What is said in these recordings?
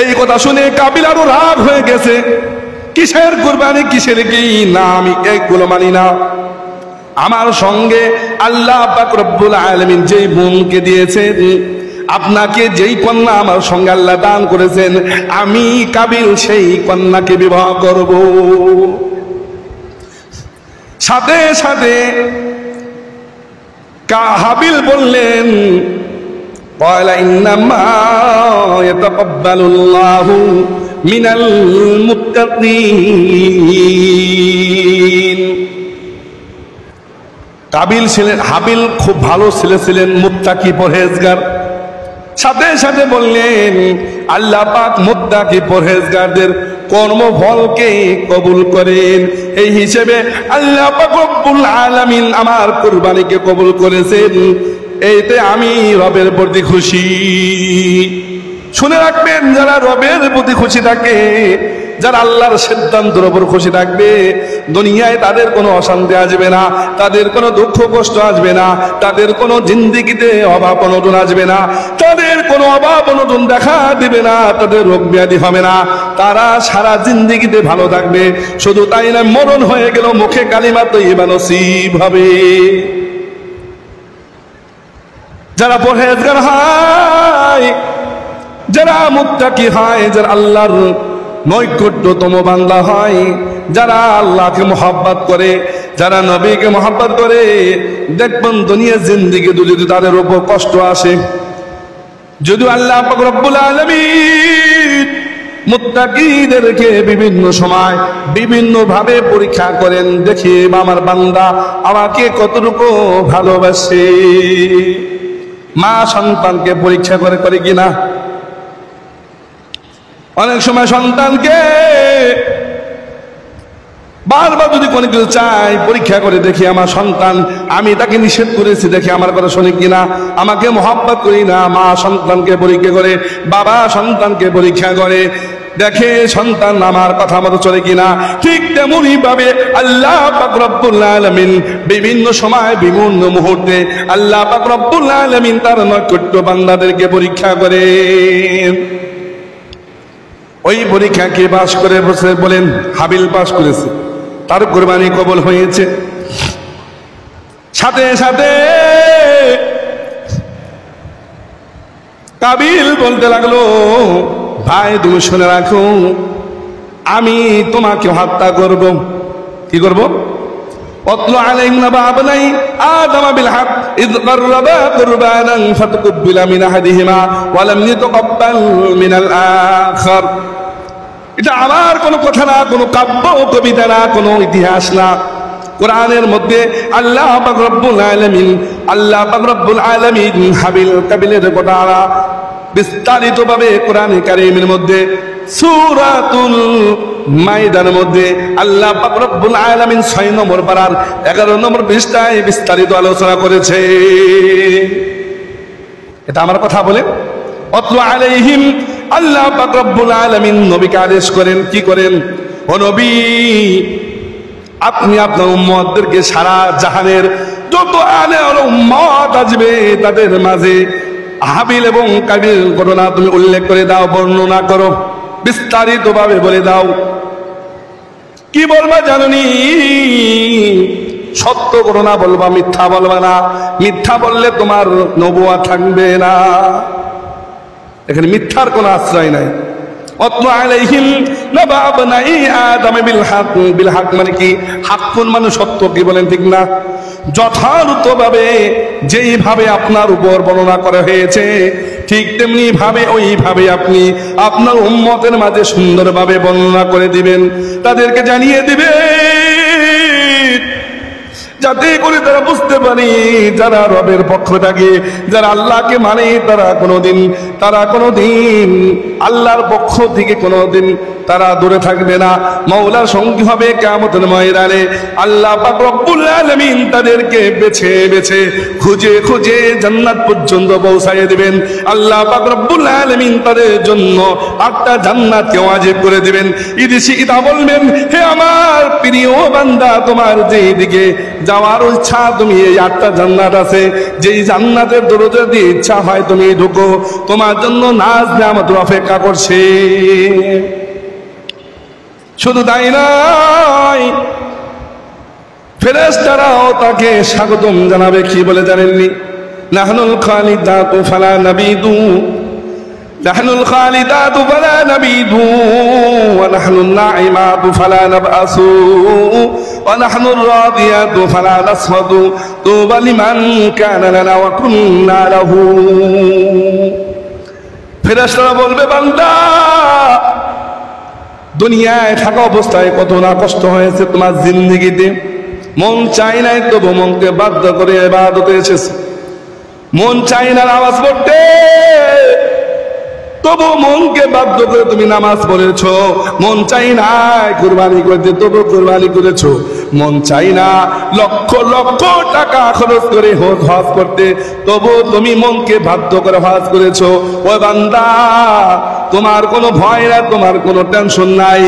এই কথা শুনে কাবিল আরো রাগ হয়ে গেছে। কিসের কুরবানি, কিসের কি? না, আমি এইগুলো মানি না। আমার সঙ্গে আল্লাহ পাক রব্বুল আলামিন যেই বোনকে দিয়েছেন, আপনাকে যেই কন্যা আমার সঙ্গে আল্লাহ দান করেছেন, আমি কাবিল সেই কন্যাকে বিবাহ করব। সাথে সাথে হাবিল বললেন, ক্বালা ইন্নামা ইয়াতাকাব্বালুল্লাহু মিনাল মুত্তাকিন। হাবিল খুব ভালো ছেলে ছিলেন, মুত্তাকি, পরহেজগার। সাথে সাথে বললেন, আল্লাহ পাক মুত্তাকি পরহেজগারদের কর্মফলকে কবুল করেন। এই হিসেবে আল্লাহ পাক রব্বুল আলামিন আমার কুরবানিকে কবুল করেছেন। এইতে আমি রবের প্রতি খুশি। শুনে রাখবেন, যারা রবের প্রতি খুশি থাকে, যারা আল্লাহর সিদ্ধান্তের উপর খুশি থাকবে, দুনিয়ায় তাদের কোনো অশান্তি আসবে না, তাদের কোনো দুঃখ কষ্ট আসবে না, তাদের কোনো জিন্দেগিতে অভাব অনটন আসবে না, তাদের কোনো অভাব অনটন দেখা দিবে না, তাদের রোগ ব্যাধি হবে না, তারা সারা জিন্দেগিতে ভালো থাকবে। শুধু তাই না, মরণ হয়ে গেল মুখে কালিমা তয়্যিবা নসিব হবে। যারা পরহেজগার হয়, যারা মুত্তাকি হয়, যারা আল্লাহর নৈকট্যতম বান্দা হয়, যারা আল্লাহকে মহব্বত করে, যারা নবীকে মহব্বত করে, দেখবেন দুনিয়ার জিন্দেগি যদি তাদের উপর কষ্ট আসে, যদি আল্লাহ পাক রব্বুল আলামিন মুত্তাকিদেরকে বিভিন্ন সময় বিভিন্ন ভাবে পরীক্ষা করেন, দেখি আমার বান্দা আমাকে কতটুকু ভালোবাসে। মা সন্তানকে পরীক্ষা করে কিনা? অনেক সময় সন্তানকে বারবার যদি কোনো কিছু চাই, পরীক্ষা করে দেখি আমার সন্তান, আমি তাকে নিষেধ করেছি, দেখি আমার কথা শোনে কিনা, আমাকে মহব্বত করি না। মা সন্তানকে পরীক্ষা করে, বাবা সন্তানকে পরীক্ষা করে, দেখে সন্তান আমার কথা মতো চলে কিনা। ঠিক তেমনি ভাবে আল্লাহ পাক রব্বুল আলামিন বিভিন্ন সময় বিভিন্ন মুহূর্তে আল্লাহ পাক রব্বুল আলামিন তার নৈকট্য বান্দাদেরকে পরীক্ষা করে। ওই পরীক্ষা কে পাস করে বসে বলেন? হাবিল পাস করেছে, তার কুরবানি কবুল হয়েছে। সাথে সাথে কাবিল বলতে লাগলো, ভাই তুমি শুনে রাখো, আমি তোমাকে হত্যা করব। কি করব? واتل عليهم نبأ ابني آدم بالحق إذ قربا قربانا فتقبل من أحدهما ولم يتقبل من الآخر। এটা আমার কোনো কথা না, কোনো কাব্য কবিতা না, কোনো ইতিহাস না। কোরআনের মধ্যে আল্লাহ পাক রব্বুল আলামিন হাবিল কাবিলের কথা বিস্তারিত ভাবে কোরআনে কারীমের মধ্যে সূরাতুল মাইদার মধ্যে আল্লাহ পাক রব্বুল আলামিন 6 নম্বর পারার 11 নম্বর পৃষ্ঠায় বিস্তারিত আলোচনা করেছে। এটা আমার কথা বলে অতলু আলাইহিম, আল্লাহ পাক রব্বুল আলামিন নবীকে আদেশ করেন, কি করেন? ও নবী, আপনি আপনার উম্মতদেরকে সারা জাহানের যত আলে উম্মত আসবে তাদের মাঝে হাবিল এবং কাবিল ঘটনা তুমি উল্লেখ করে দাও, বর্ণনা করো, বিস্তারিত ভাবে বলে দাও। কি বলবা জানি? সত্য ঘটনা বলবা, মিথ্যা বলবা না। মিথ্যা বললে তোমার নবুয়ত থাকবে না। এখানে মিথ্যার কোনো আশ্রয় নাই। অতলু আলাইহিম নাবা ইবনাই আদম বিল হক। বিল হক মানে কি? হাক্কুন মানে সত্য, কি বলেন ঠিক না? যথাযথভাবে যেইভাবে আপনার উপর বর্ণনা করা হয়েছে, ঠিক তেমনি ভাবে ওইভাবে আপনি আপনার উম্মতের মাঝে সুন্দরভাবে বর্ণনা করে দিবেন, তাদেরকে জানিয়ে দিবেন, যাতে করে তারা বুঝতে পারে যারা রবের পক্ষ থাকে, যারা আল্লাহকে মানে, তারা কোনোদিন আল্লাহর পক্ষ থেকে কোনোদিন তারা দূরে থাকবে না। মাওলার সঙ্গী হবে কিয়ামতের ময়দানে। আল্লাহ পাক রব্বুল আলামিন তাদেরকে বেছে বেছে খুঁজে খুঁজে জান্নাত পর্যন্ত পৌঁছায় দিবেন। আল্লাহ পাক রব্বুল আলামিন তাদের জন্য 8টা জান্নাতকে ওয়াজিব করে দিবেন। ইদিসি ইদা বলবেন, হে আমার প্রিয় বান্দা, তোমার যেদিকে যাওয়ার ইচ্ছা, তুমি এই 8টা জান্নাত আছে, যেই জান্নাতের দরজা দিয়ে ইচ্ছা হয় তুমি ঢুকো, তোমার জন্য নাজ নিয়ামত অপেক্ষা করছে। শুধু তাই নয়, ফেরেশতারাও তাকে স্বাগতম জানাবে। কি বলে জানেননি? নাহনুল খালিদাতু ফালা নাবিদু, নাহনুল খালিদাতু ফালা নাবিদু, ওয়া নাহনুন নাঈমাতু ফালা নাবআসু, ওয়া নাহনুর রাদিয়াতু ফালা নাসমাদু, তুবা লিমান কানা লানা ওয়া কুন্না লাহু। ফেরেশতারা বলবে, বান্দা দুনিয়ায় থাকা অবস্থায় কত না কষ্ট হয়েছে তোমার জিন্দেগিতে, মন চাই নাই তবু মনকে বাধ্য করে ইবাদতে এসেছে, মন চাই না নামাজ পড়তে তবু মনকে বাধ্য করে তুমি নামাজ পড়েছো, মন চাই না কুরবানি করতে তবু কুরবানি করেছো, মন চাই না লক্ষ লক্ষ টাকা খরচ করে হজ করতে তবু তুমি মনকে বাধ্য করে হজ করেছো। ও বান্দা, তোমার কোনো ভয় না, তোমার কোনো টেনশন নাই।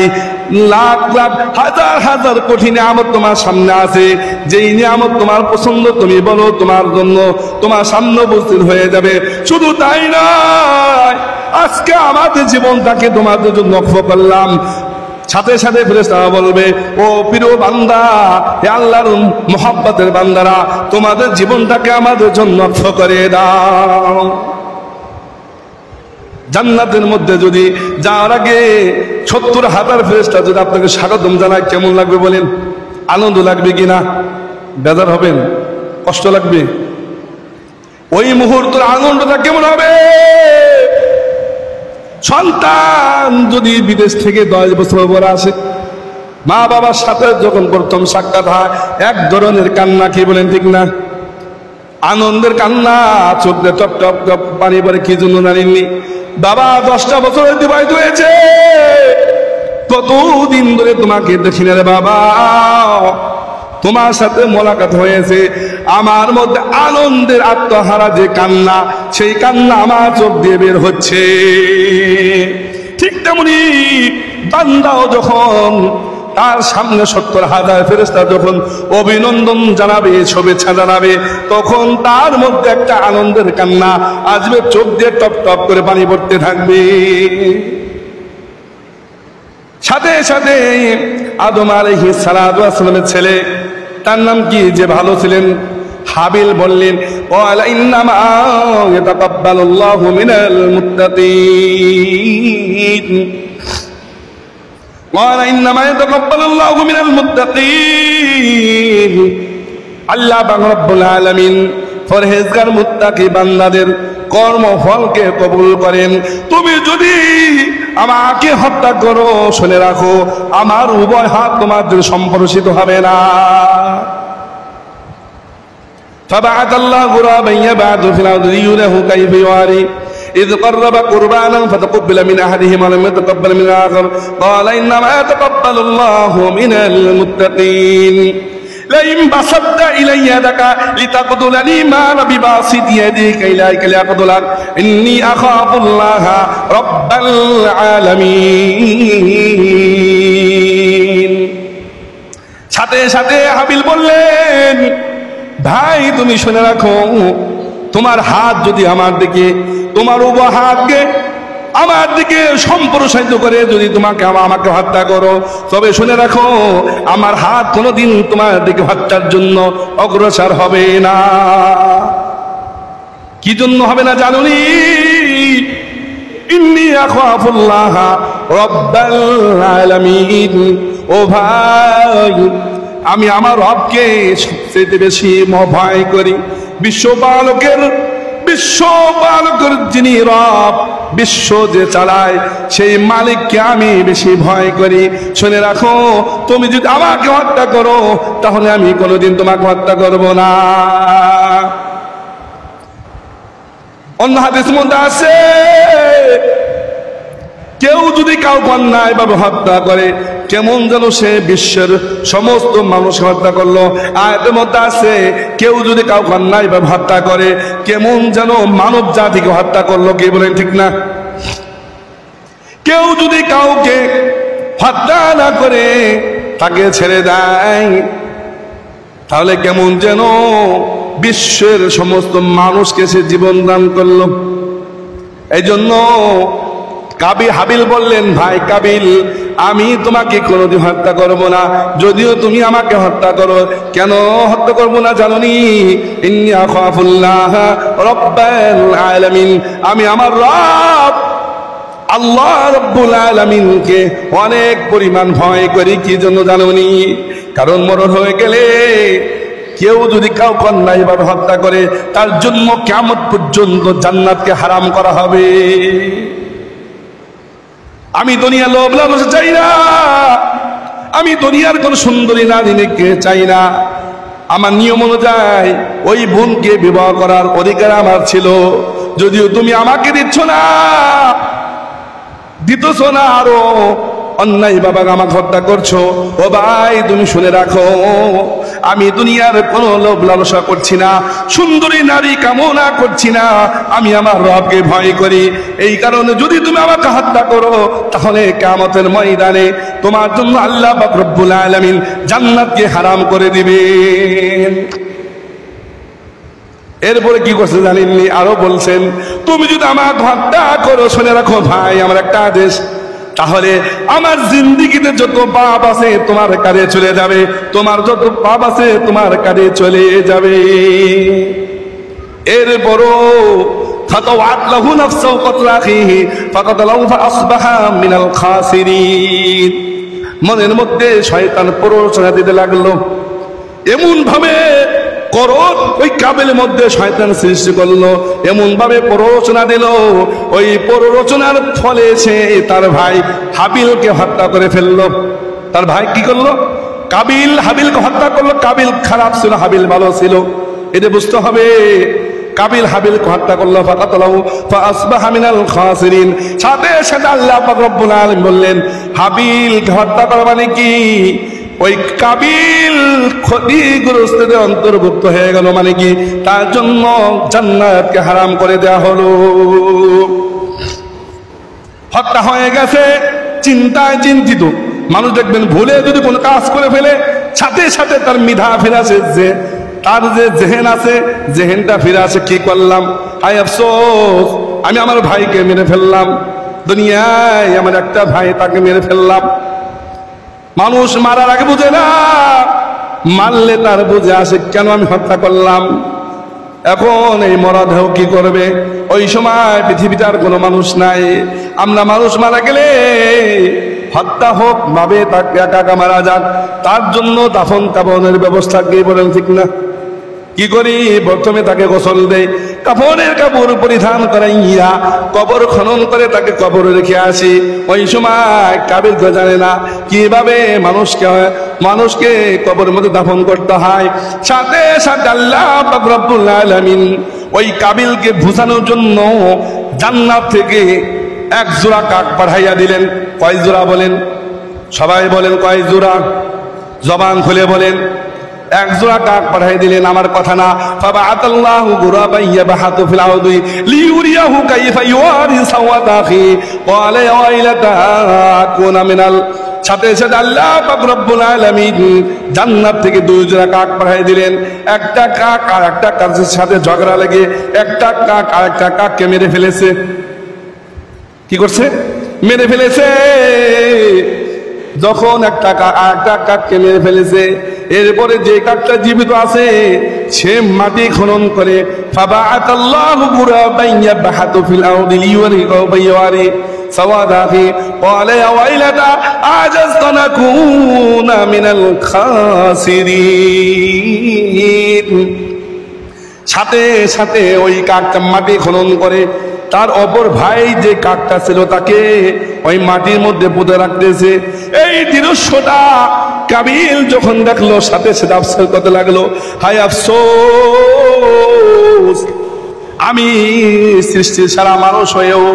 লাখ লাখ হাজার হাজার কোটি নিয়ামত তোমার সামনে আছে, যেই নিয়ামত তোমার পছন্দ তুমি বলো, তোমার জন্য তোমার সামনে উপস্থিত হয়ে যাবে। শুধু তাই নয়, আজকে আমাদের জীবনটাকে তোমাদের জন্য ওয়াকফ করলাম। সাথে সাথে ফেরেশতারা বলবে, ও প্রিয় বান্দা, হে আল্লাহর মুহাব্বতের বান্দারা, তোমাদের জীবনটাকে আমাদের জন্য ওয়াকফ করে দাও। জান্নাতের মধ্যে যদি যাওয়ার আগে 70,000 ফেরেশতা যদি আপনাকে স্বাগতম জানায়, কেমন লাগবে বলেন? আনন্দ লাগবে কিনা? বেজার হবেন? কষ্ট লাগবে? ওই মুহূর্তের আনন্দটা কেমন হবে? সন্তান যদি বিদেশ থেকে 10 বছর পর আসে, মা বাবার সাথে যখন প্রথম সাক্ষাৎ হয়, এক ধরনের কান্না, কি বলেন ঠিক না? আনন্দের কান্না, চোখ দিয়ে টপ টপ টপ পানি পরে। কি জন্য জানেননি? বাবা 10টা বছর অতিবাহিত হয়েছে, কতদিন ধরে তোমাকে দেখি না রে বাবা, তোমার সাথে মোলাকাত হয়েছে, আমার মধ্যে আনন্দের আত্মহারা যে কান্না, সেই কান্না আমার চোখ দিয়ে বের হচ্ছে। ঠিক তেমনি বান্দাও যখন তার সামনে 70,000 ফেরেশতা যখন অভিনন্দন জানাবে, শুভেচ্ছা জানাবে, তখন তার মধ্যে একটা আনন্দের কান্না আসবে, চোখ দিয়ে টপ টপ করে পানি পড়তে থাকবে। সাথে সাথে আদম আলাইহিস সালাতু ওয়াস সালামের ছেলে, তার নাম কি, যে ভালো ছিলেন, হাবিল, বললেন, ওয়ালা ইন্নামা ইয়াতাকাব্বালুল্লাহু মিনাল মুত্তাকিন, ওয়ালা ইন্নামা ইয়াতাকাব্বালুল্লাহু মিনাল মুত্তাকিন। আল্লাহ রাব্বুল আলামিন পরহেজগার মুত্তাকি বান্দাদের কর্মফলকে কবুল করেন। তুমি যদি আমাকে হত্যা করো, শুনে রাখো, আমার উভয় হাত তোমাদের সম্প্রসারিত হবে না। فبعث الله غرابا يبعث في الأرض ليريه كيف يواري إذ قرب قربانا فتقبل من أحدهما ولم يتقبل من الآخر قال إنما يتقبل الله من المتقين لئن بسطت إلي يدك لتقتلني ما أنا بباسط يديك إليك لأقتلك إني أخاف الله رب العالمين। সাথে সাথে হাবিল বললেন, ভাই তুমি শুনে রাখো, তোমার হাত যদি আমার দিকে, তোমার উভয় হাতকে আমার দিকে সম্প্রসারিত করে যদি তোমাকে আমাকে হত্যা করো, তবে শুনে রাখো, আমার হাত কোনোদিন তোমার দিকে হত্যার জন্য অগ্রসর হবে না। কি জন্য হবে না জানুনি? ইন্নী আখাফুল্লাহ রাব্বাল আলামিন। ও ভাই, আমি আমার রবকে সবচেয়ে বেশি ভয় করি। বিশ্বপালকের যিনি রব, বিশ্ব যে চালায়, সেই মালিককে আমি বেশি ভয় করি। শুনে রাখো, তুমি যদি আমাকে হত্যা করো, তাহলে আমি কোনোদিন তোমাকে হত্যা করব না। অন্য হাদিসের মধ্যে আছে, কেউ যদি কাউকে অন্যায় ভাবে হত্যা করে, কেমন যেন সে বিশ্বের সমস্ত মানুষকে হত্যা করলো। আয়াতের মধ্যে আছে, কেউ যদি কাউকে অন্যায় ভাবে হত্যা করে, কেমন যেন মানব জাতিকে হত্যা করলো। কি বলেন ঠিক না? কেউ যদি কাউকে হত্যা না করে তাকে ছেড়ে দেয়, তাহলে কেমন যেন বিশ্বের সমস্ত মানুষকে সে জীবন দান করলো। এই জন্য হাবিল বললেন, ভাই কাবিল, আমি তোমাকে কোনোদিন হত্যা করবো না, যদিও তুমি আমাকে হত্যা করো। কেন হত্যা করবো না জানোনি? ইন্নী আখাফুল্লাহ রাব্বাল আলামিন, আমি আমার রব আল্লাহ রাব্বুল আলামিনকে অনেক পরিমাণ ভয় করি। কি জন্য জানোনি? কারণ মরণ হয়ে গেলে কেউ যদি কাউকে অন্যায়ভাবে হত্যা করে, তার জন্য কিয়ামত পর্যন্ত জান্নাতকে হারাম করা হবে। আমি দুনিয়া লোভ লালসা চাই না, আমি দুনিয়ার কোন সুন্দরী নারীকে চাই না। আমার নিয়ম অনুযায়ী ওই বোনকে বিবাহ করার অধিকার আমার ছিল, যদিও তুমি আমাকে দিচ্ছ না, দিতেছ না, আরো অন্যায় বাবা আমাকে হত্যা করছো। ও ভাই, তুমি শুনে রাখো, আমি দুনিয়ার কোনো লোভ লালসা করছি না, সুন্দরী নারী কামনা করছি না, আমি আমার রবকে ভয় করি। এই কারণে যদি তুমি আমাকে হত্যা করো, তাহলে কিয়ামতের ময়দানে তোমার জন্য আল্লাহ পাক রব্বুল আলামিন জান্নাতকে হারাম করে দিবেন। এরপরে কি করছে জানেননি? আরো বলছেন, তুমি যদি আমাকে হত্যা করো, শুনে রাখো ভাই আমার একটা আদেশ, তাহলে আমার জিন্দেগিতে যত পাপ আছে তোমার কাঁধে চলে যাবে, তোমার যত পাপ আছে তোমার কাঁধে চলে যাবে। এরপরও ফাতাওয়াত লাহু নাফসু কতলা আখিহি ফাকাতালাহু ফাআসবাহা মিনাল খাসিরিন। মনের মধ্যে শয়তান প্ররোচনা দিতে লাগলো, এমন ভাবে করোন ওই কাবিলের মধ্যে শয়তান সৃষ্টি করলো, এমন ভাবে প্ররোচনা দিল, ওই প্ররোচনার ফলে সে তার ভাই হাবিলকে হত্যা করে ফেললো। তার ভাই কি করলো? কাবিল হাবিলকে হত্যা করলো। কাবিল খারাপ ছিল, হাবিল ভালো ছিল, এটা বুঝতে হবে। কাবিল হাবিলকে হত্যা করলো, ফাকাতালাহু ফাআসবাহা মিনাল খাসিরিন। সাথে সাথে আল্লাহ পাক রব্বুল আলামিন বললেন, হাবিলকে হত্যা করা মানে কি? ওই কাবিল ক্ষতিগ্রস্তদের অন্তর্ভুক্ত হয়ে গেল, মানে কি তার জন্য জান্নাতকে হারাম করে দেয়া হলো। হত্যা হয়ে গেছে, চিন্তায় চিন্তিত মানুষ দেখবেন ভুলে যদি কোনো কাজ করে ফেলে, সাথে সাথে তার মিধা ফিরে আসে, যে তার যে জেহেন আছে, জেহেনটা ফিরে আসে, কি করলাম, হায় আফসোস, আমি আমার ভাইকে মেরে ফেললাম, দুনিয়ায় আমার একটা ভাই, তাকে মেরে ফেললাম। মানুষ মারার আগে বুঝে না, মারলে তার বুঝে আসে কেন আমি হত্যা করলাম। এখন এই মরদেহ কি করবে? ওই সময় পৃথিবীতে আর কোনো মানুষ নাই। আমরা মানুষ মারা গেলে হত্যা হোক ভাবে তাকে একা মারা যাক, তার জন্য দাফন কাফনের ব্যবস্থা কি বলেন, ঠিক না? কি করি? প্রথমে তাকে গোসল দেই, কাফনের কাপড় পরিধান করাইয়া কবর খনন করে তাকে কবরে রেখে আসি। ওই সময় কাবিল তো জানে না কিভাবে মানুষকে কবরের মধ্যে দাফন করতে হয়। সাথে সাথে আল্লাহ পাক রব্বুল আলামিন ওই কাবিলকে বুঝানোর জন্য জান্নাত থেকে এক জোড়া কাক পাঠাইয়া দিলেন। কয় জোড়া বলেন? সবাই বলেন কয় জোড়া? জবান খুলে বলেন। এক জোড়া কাক পাঠাই দিলেন, আমার কথা না। ফাবাআতাল্লাহু গুরাবান ইয়াবহাতু ফিল আরদি লিইউরিয়াহু কাইফা ইউরি সাওয়াতা আখি ক্বালা ইয়া ওয়াইলাতা কুনা মিনাল। সাথে সাথে আল্লাহ পাক রব্বুল আলামিন জান্নাত থেকে দুই জোড়া কাক পাঠাই দিলেন। একটা কাক আর একটা কাকের সাথে ঝগড়া লেগে একটা কাক আর একটা কাককে মেরে ফেলেছে। কি করছে? মেরে ফেলেছে। যখন একটা কাককে মেরে ফেলেছে, এরপরে যে কাকটা জীবিত আছে সে মাটি খনন করে ফাবাআতাল্লাহু গুরাবান ইয়াবহাতু ফিল আরদি লিইউরি সাওয়াদাহি ক্বালা ইয়া ওয়াইলাতা আজাজতু নাকুনা মিনাল খাসিরিন। সাথে সাথে ওই কাকটা মাটি খনন করে তার অপর ভাই যে কাকটা ছিল তাকে ওই মাটির মধ্যে পুঁতে রাখতেছে। এই দৃশ্যটা কাবিল যখন দেখলো, সাথে সাথে আফসোস করতে লাগলো, হায় আফসোস, আমি সৃষ্টির সারা মানুষ হয়েও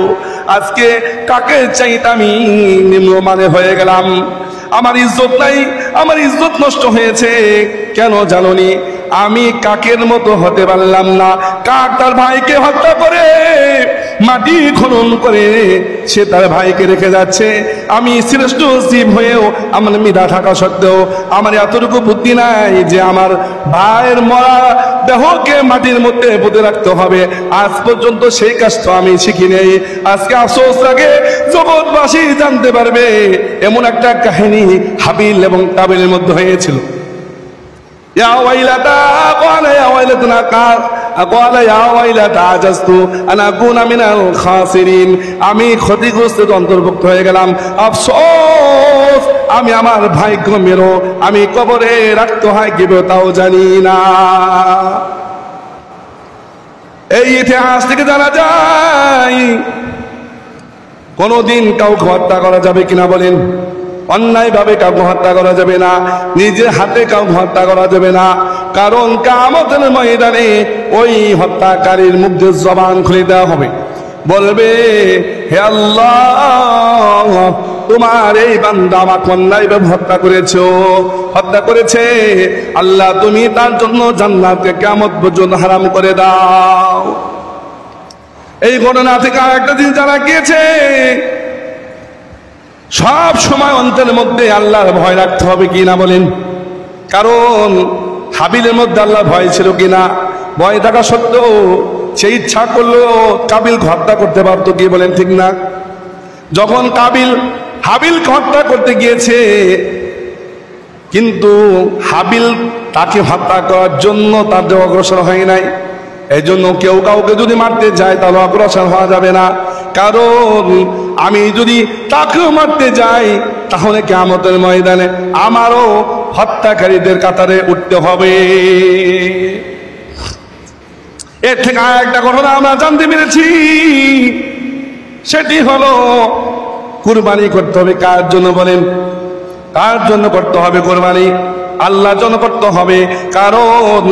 আজকে কাকের চাইতে আমি নিম্নমানের হয়ে গেলাম। আমার ইজ্জত নাই, আমার ইজ্জত নষ্ট হয়েছে। কেন জানোনি? আমি কাকের মতো হতে পারলাম না। কাক তার ভাইকে হত্যা করে মাটি খনন করে সে তার ভাইকে রেখে যাচ্ছে। আমি শ্রেষ্ঠ জীব হয়েও আমার মেধা থাকা সত্ত্বেও আমার এতটুকু বুদ্ধি নাই যে আমার ভাইয়ের মরা দেহকে মাটির মধ্যে পুঁতে রাখতে হবে। আজ পর্যন্ত সেই কাজটা আমি শিখি নেই। আজকে আফসোস লাগে, জগৎবাসী জানতে পারবে এমন একটা কাহিনী হাবিল এবং কাবিলের মধ্যে হয়েছিল। ইয়া ওয়াইলাতা ক্বালা ইয়া ওয়াইলাতুনা ক্বালা ইয়া ওয়াইলাতা আজাজতু আন আকুনা মিনাল খাসিরিন। আমি ক্ষতিগ্রস্তের অন্তর্ভুক্ত হয়ে গেলাম। আফসোস, আমি আমার ভাগ্য মেরো আমি কবরে রাখতে হয় কিভাবে তাও জানি না। এই ইতিহাস থেকে জানা যায় কোনদিন কাউকে হত্যা করা যাবে কিনা বলেন? অন্যায় ভাবে কাউকে হত্যা করা যাবে না, নিজের হাতে কাউকে হত্যা করা যাবে না। কারণ কিয়ামতের ময়দানে ওই হত্যাকারীর মুখ দিয়ে জবান খুলে দেওয়া হবে, বলবে হে আল্লাহ, তোমার এই বান্দা আমাকে অন্যায় ভাবে হত্যা করেছে। আল্লাহ, তুমি তার জন্য জান্নাতকে কিয়ামত পর্যন্ত হারাম করে দাও। এই ঘটনা থেকে আরেকটা জিনিস জানা গিয়েছে, সব সময় অন্তরের মধ্যে আল্লাহর ভয় রাখতে হবে কিনা বলেন? কারণ হাবিলের মধ্যে আল্লাহর ভয় ছিল কিনা? ভয় থাকা সত্ত্বেও সে ইচ্ছা করলেও কাবিল হত্যা করতে পারতো কি বলেন? ঠিক না? যখন কাবিল হাবিলকে হত্যা করতে গিয়েছে, কিন্তু হাবিল তাকে হত্যা করার জন্য তার অগ্রসর হয় নাই। এই জন্য কেউ কাউকে যদি মারতে যায় তাহলে অগ্রসর হওয়া যাবে না। কারণ আমি যদি তাকেও মারতে যাই তাহলে কিয়ামতের ময়দানে আমারও হত্যাকারীদের কাতারে উঠতে হবে। এর থেকে একটা ঘটনা আমরা জানতে পেরেছি, সেটি হলো কুরবানি করতে হবে কার জন্য বলেন? কার জন্য করতে হবে কুরবানি? আল্লাহর জন্য করতে হবে। কারণ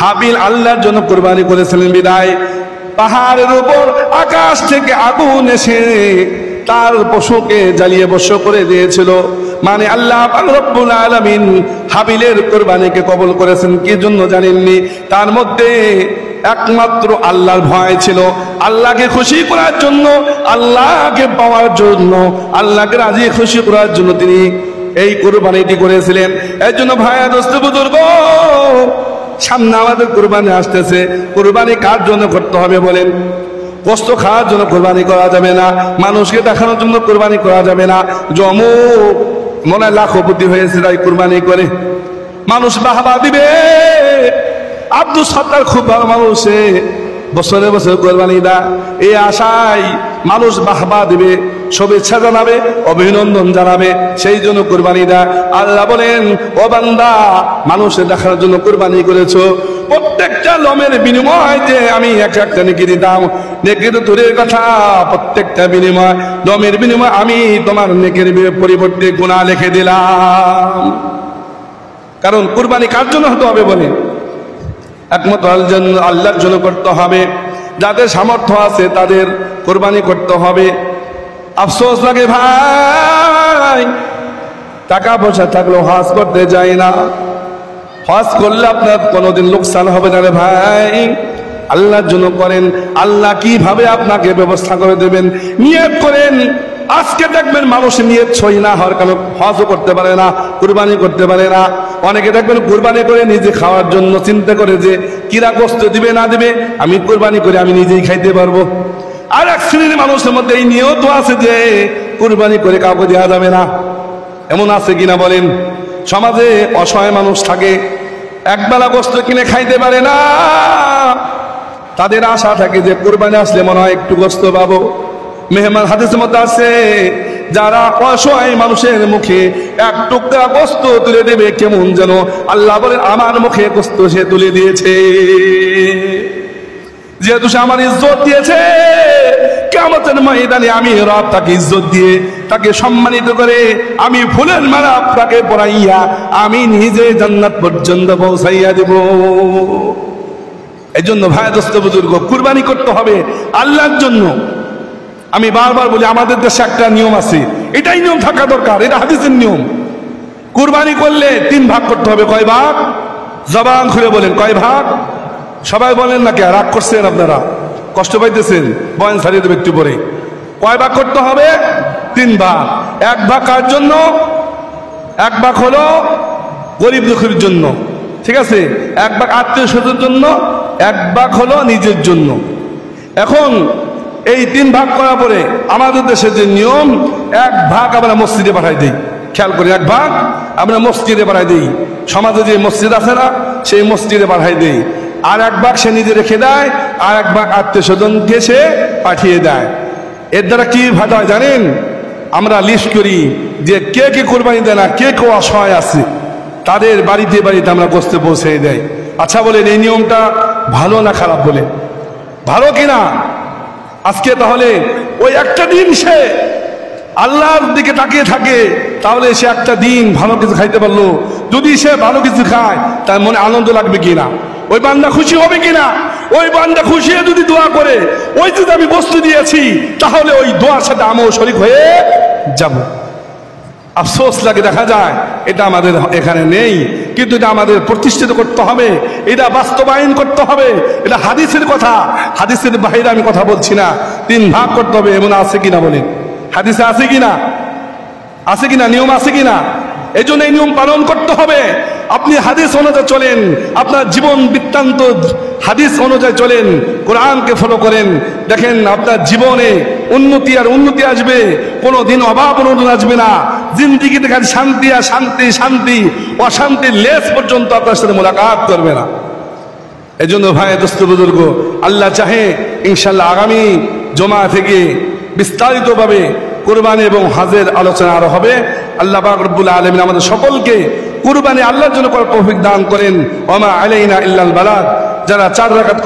হাবিল আল্লাহর জন্য কুরবানি করেছিলেন বিদায় পাহাড়ের উপর আকাশ থেকে আগুন এসে তার পশুকে জ্বালিয়ে ভস্ম করে দিয়েছিল। মানে আল্লাহ পাক রব্বুল আলামিন হাবিলের কুরবানিকে কবুল করেছেন। কি জন্য জানেননি? তার মধ্যে একমাত্র আল্লাহর ভয় ছিল। আল্লাহকে খুশি করার জন্য, আল্লাহকে পাওয়ার জন্য, আল্লাহকে রাজি খুশি করার জন্য তিনি এই কুরবানিটি করেছিলেন। এর জন্য ভাইয়া দোস্ত বুজুর্গ, সামনে আমাদের কুরবানি আসতেছে। কুরবানি কার জন্য করতে হবে বলেন? গোশত খাওয়ার জন্য কুরবানি করা যাবে না, মানুষকে দেখানোর জন্য কুরবানি করা যাবে না। জমুক মনে হয় লাখপতি হয়েছে তাই কুরবানি করে মানুষ বাহবা দিবে। আব্দুল সত্তার খুব ভালো মানুষ, বছরে বছর কোরবানি দা, এই আশায় মানুষ বাহবা দিবে, শুভেচ্ছা জানাবে, অভিনন্দন জানাবে, সেই জন্য কোরবানি দা। আল্লাহ বলেন, ও বান্দা, মানুষের দেখার জন্য কোরবানি করেছো, প্রত্যেকটা লমের বিনিময় যে আমি একটা নেকি দিতাম, নেকির দূরের কথা, প্রত্যেকটা বিনিময় লমের বিনিময় আমি তোমার নেকির পরিবর্তে গুনাহ লিখে দিলাম। কারণ কুরবানি কার জন্য হতে হবে বলে? একমাত্র আল্লাহর জন্য করতে হবে। যাদের সামর্থ্য আছে তাদের কুরবানি করতে হবে। আফসোস লাগে ভাই, টাকা পয়সা থাকলেও হজ করতে যায় না। হজ করলে আপনার কোনোদিন লোকসান হবে না রে ভাই। আল্লাহর জন্য করেন, আল্লাহ কিভাবে আপনাকে ব্যবস্থা করে দেবেন। নিয়ত করেন। আজকে দেখবেন মানুষ নিয়ত সই না হওয়ার কারণে হজও করতে পারে না, কুরবানি করতে পারে না। অনেকে দেখবেন কুরবানি করে নিজে খাওয়ার জন্য চিন্তা করে যে কিরা গোশত দিবে না দিবে, আমি কুরবানি করে আমি নিজেই খাইতে পারবো। আর এক শ্রেণীর মানুষের মধ্যে এই নিয়ত আছে যে কুরবানি করে কাউকে দেওয়া যাবে না। এমন আছে কিনা বলেন? সমাজে অসহায় মানুষ থাকে, একবেলা গোশত কিনে খাইতে পারে না, তাদের আশা থাকে যে কুরবানি আসলে মনে হয় একটু গোশত পাবো। মেহমান হাদিসের মধ্যে আছে, যারা অসহায় মানুষের মুখে এক টুকরা গোশত তুলে দেবে, কেমন যেন আল্লাহ বলেন আমার মুখে গোশত সে তুলে দিয়েছে। যেহেতু সে আমার ইজ্জত দিয়েছে, কিয়ামতের ময়দানে আমি রব তাকে ইজ্জত দিয়ে, তাকে সম্মানিত করে, আমি ফুলের মালা তাকে পরাইয়া আমি নিজে জান্নাত পর্যন্ত পৌঁছাইয়া দেব। এই জন্য ভাই দোস্ত বুজুর্গ, কুরবানি করতে হবে আল্লাহর জন্য। আমি বারবার বলি, আমাদের দেশে একটা নিয়ম আছে, এটাই নিয়ম থাকা দরকার, এটা হাদিসের নিয়ম। কুরবানি করলে 3 ভাগ করতে হবে। কয় ভাগ? জবান খুলে বলেন কয় ভাগ? সবাই বলেন না, কে রাগ করছেন আপনারা, কষ্ট পাইতেছেন? বয়ান ছাড়িয়ে দেবে একটু পরে। কয় ভাগ করতে হবে? 3 ভাগ। 1 ভাগ কার জন্য? 1 ভাগ হলো গরিব দুঃখীর জন্য, ঠিক আছে? 1 ভাগ আত্মীয় স্বজনের জন্য, 1 ভাগ হলো নিজের জন্য। এখন এই 3 ভাগ করার পরে আমাদের দেশে যে নিয়ম, 1 ভাগ আমরা মসজিদে পাঠাই দিই। খেয়াল করি, 1 ভাগ আমরা মসজিদে পাঠাই দিই। সমাজে যে মসজিদ আছে না, সেই মসজিদে পাঠাই দিই। আর 1 ভাগ সে নিজে রেখে দেয়, আর 1 ভাগ আত্মীয় স্বজনকে সে পাঠিয়ে দেয়। এর দ্বারা কি ফায়দা হয় জানেন? আমরা লিস্ট করি যে কে কে কোরবানি দেয় না, কে কে অসহায় আছে, তাদের বাড়িতে বাড়িতে আমরা গোশত পৌঁছে দেয়। আচ্ছা বলেন, এই নিয়মটা ভালো না খারাপ? বলে ভালো কিনা? আজকে তাহলে ওই একটা দিন সে আল্লাহর দিকে তাকিয়ে থাকে, তাহলে সে একটা দিন ভালো কিছু খাইতে পারলো। যদি সে ভালো কিছু খায়, তার মনে আনন্দ লাগবে কিনা? ওই বান্দা খুশি হবে কিনা? ওই বান্দা খুশি হয়ে যদি দোয়া করে, ওই যদি আমি বস্তু দিয়েছি, তাহলে ওই দোয়ার সাথে আমিও শরীক হয়ে যাব। আফসোস লাগে, দেখা যায় এটা আমাদের এখানে নেই। কিন্তু এটা আমাদের প্রতিষ্ঠিত করতে হবে, এটা বাস্তবায়ন করতে হবে। এটা হাদিসের কথা, হাদিসের বাইরে আমি কথা বলছি না। 3 ভাগ করতে হবে, এমন আছে কিনা বলেন? হাদিসে আছে কিনা? আছে কিনা? নিয়ম আছে কিনা? এই জন্য এই নিয়ম পালন করতে হবে। আপনি হাদিস অনুযায়ী চলেন, আপনার জীবন বৃত্তান্ত হাদিস অনুযায়ী চলেন, কোরআনকে ফলো করেন, দেখেন আপনার জীবনে উন্নতি আর উন্নতি আসবে, কোনোদিন অভাব অনটন আসবে না। জিন্দিগিতে খালি শান্তি আর শান্তি, শান্তি, অশান্তির লেশ পর্যন্ত আপনার সাথে মোলাকাত করবে না। এই জন্য ভাই, দোস্ত বুজুর্গ, আল্লাহ চাহে ইনশাল্লাহ আগামী জমা থেকে বিস্তারিতভাবে কুরবানি এবং হজের আলোচনা আরো হবে। আল্লাহ পাক রব্বুল আলামিন আমাদের সকলকে কুরবানি আল্লাহর জন্য করার তৌফিক দান করেন। ওয়া মা আলাইনা ইল্লাল বালাগ। যারা 4 রাকাত